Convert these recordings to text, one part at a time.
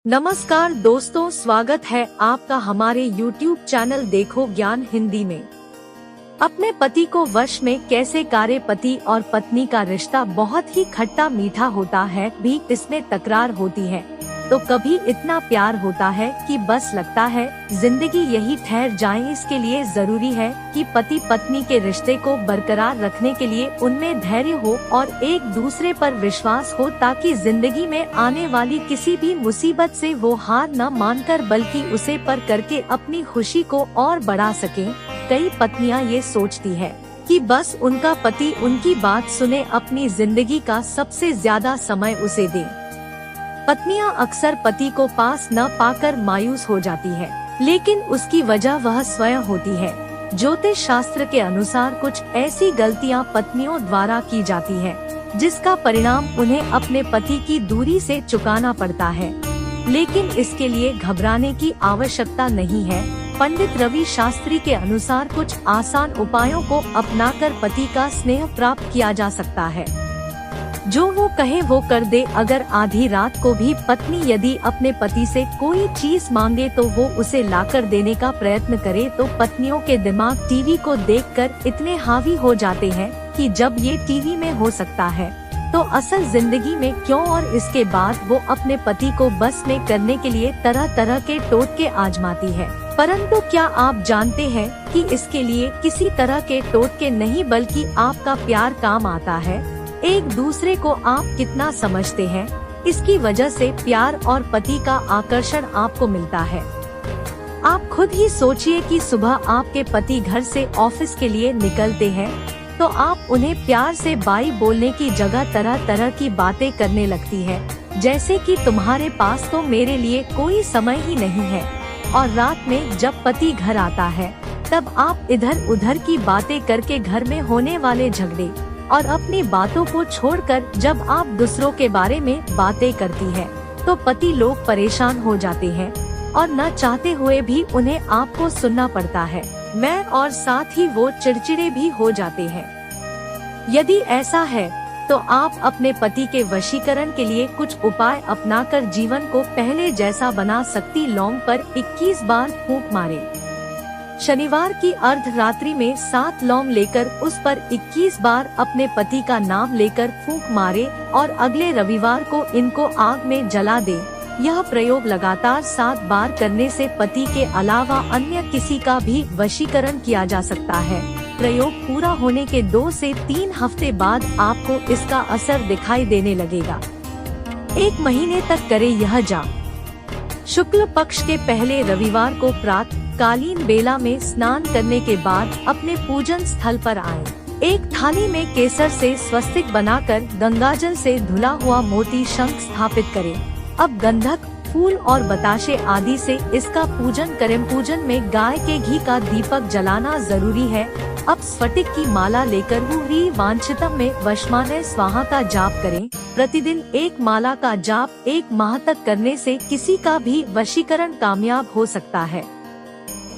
नमस्कार दोस्तों, स्वागत है आपका हमारे YouTube चैनल देखो ज्ञान हिंदी में। अपने पति को वश में कैसे करें। पति और पत्नी का रिश्ता बहुत ही खट्टा मीठा होता है, भी इसमें तकरार होती है तो कभी इतना प्यार होता है कि बस लगता है जिंदगी यही ठहर जाए। इसके लिए जरूरी है कि पति पत्नी के रिश्ते को बरकरार रखने के लिए उनमें धैर्य हो और एक दूसरे पर विश्वास हो, ताकि जिंदगी में आने वाली किसी भी मुसीबत से वो हार न मानकर बल्कि उसे पर करके अपनी खुशी को और बढ़ा सके। कई पत्नियां ये सोचती है कि बस उनका पति उनकी बात सुने, अपनी जिंदगी का सबसे ज्यादा समय उसे दे। पत्नियां अक्सर पति को पास न पाकर मायूस हो जाती है, लेकिन उसकी वजह वह स्वयं होती है। ज्योतिष शास्त्र के अनुसार कुछ ऐसी गलतियां पत्नियों द्वारा की जाती है जिसका परिणाम उन्हें अपने पति की दूरी से चुकाना पड़ता है, लेकिन इसके लिए घबराने की आवश्यकता नहीं है। पंडित रवि शास्त्री के अनुसार कुछ आसान उपायों को अपनाकर पति का स्नेह प्राप्त किया जा सकता है। जो वो कहे वो कर दे। अगर आधी रात को भी पत्नी यदि अपने पति से कोई चीज मांगे तो वो उसे लाकर देने का प्रयत्न करे, तो पत्नियों के दिमाग टीवी को देखकर इतने हावी हो जाते हैं कि जब ये टीवी में हो सकता है तो असल जिंदगी में क्यों। और इसके बाद वो अपने पति को बस में करने के लिए तरह तरह के टोटके आजमाती है। परंतु क्या आप जानते हैं कि इसके लिए किसी तरह के टोटके नहीं बल्कि आपका प्यार काम आता है। एक दूसरे को आप कितना समझते हैं, इसकी वजह से प्यार और पति का आकर्षण आपको मिलता है। आप खुद ही सोचिए कि सुबह आपके पति घर से ऑफिस के लिए निकलते हैं तो आप उन्हें प्यार से बाई बोलने की जगह तरह तरह की बातें करने लगती है, जैसे कि तुम्हारे पास तो मेरे लिए कोई समय ही नहीं है। और रात में जब पति घर आता है तब आप इधर उधर की बातें करके घर में होने वाले झगड़े और अपनी बातों को छोड़कर जब आप दूसरों के बारे में बातें करती हैं, तो पति लोग परेशान हो जाते हैं और न चाहते हुए भी उन्हें आपको सुनना पड़ता है। और साथ ही वो चिड़चिड़े भी हो जाते हैं। यदि ऐसा है तो आप अपने पति के वशीकरण के लिए कुछ उपाय अपनाकर जीवन को पहले जैसा बना सकती। लौंग पर 21 बार फूंक मारे। शनिवार की अर्धरात्रि में 7 लौंग लेकर उस पर 21 बार अपने पति का नाम लेकर फूंक मारे और अगले रविवार को इनको आग में जला दे। यह प्रयोग लगातार 7 बार करने से पति के अलावा अन्य किसी का भी वशीकरण किया जा सकता है। प्रयोग पूरा होने के 2 से 3 हफ्ते बाद आपको इसका असर दिखाई देने लगेगा। 1 महीने तक करें यह जाप। शुक्ल पक्ष के पहले रविवार को प्रातःकालीन बेला में स्नान करने के बाद अपने पूजन स्थल पर आएं। एक थाली में केसर से स्वस्तिक बनाकर गंगाजल से धुला हुआ मोती शंख स्थापित करें। अब गंधक, फूल और बताशे आदि से इसका पूजन करें। पूजन में गाय के घी का दीपक जलाना जरूरी है। अब स्फटिक की माला लेकर ह्रीं वांछितम में वशमानः स्वाहा का जाप करें। प्रतिदिन 1 माला का जाप 1 माह तक करने से किसी का भी वशीकरण कामयाब हो सकता है।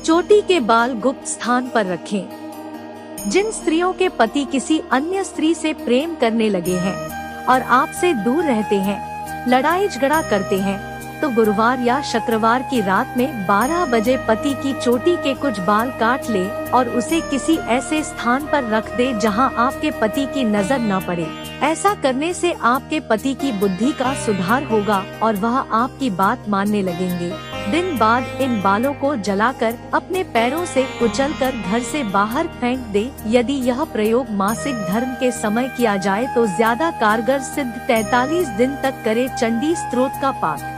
चोटी के बाल गुप्त स्थान पर रखें। जिन स्त्रियों के पति किसी अन्य स्त्री से प्रेम करने लगे हैं और आपसे दूर रहते हैं, लड़ाई झगड़ा करते हैं, तो गुरुवार या शुक्रवार की रात में 12 बजे पति की चोटी के कुछ बाल काट ले और उसे किसी ऐसे स्थान पर रख दे जहां आपके पति की नजर न पड़े। ऐसा करने से आपके पति की बुद्धि का सुधार होगा और वह आपकी बात मानने लगेंगे। दिन बाद इन बालों को जलाकर अपने पैरों से कुचलकर घर से बाहर फेंक दे। यदि यह प्रयोग मासिक धर्म के समय किया जाए तो ज्यादा कारगर सिद्ध। 43 दिन तक करे चंडी स्तोत्र का पाठ।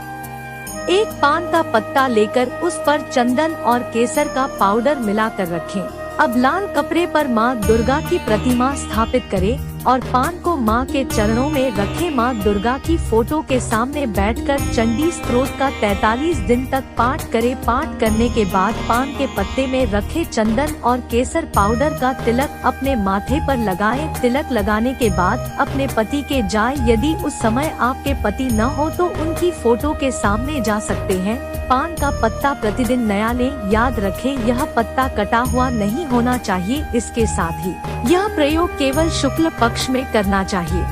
1 पान का पत्ता लेकर उस पर चंदन और केसर का पाउडर मिलाकर रखें। अब लाल कपड़े पर माँ दुर्गा की प्रतिमा स्थापित करें और पान को माँ के चरणों में रखें। माँ दुर्गा की फोटो के सामने बैठकर चंडी स्तोत्र का 43 दिन तक पाठ करें। पाठ करने के बाद पान के पत्ते में रखे चंदन और केसर पाउडर का तिलक अपने माथे पर लगाएं। तिलक लगाने के बाद अपने पति के जाए। यदि उस समय आपके पति न हो तो उनकी फोटो के सामने जा सकते हैं। पान का पत्ता प्रतिदिन नया लें। याद रखें, यह पत्ता कटा हुआ नहीं होना चाहिए। इसके साथ ही यह प्रयोग केवल शुक्ल पक्ष में करना चाहिए।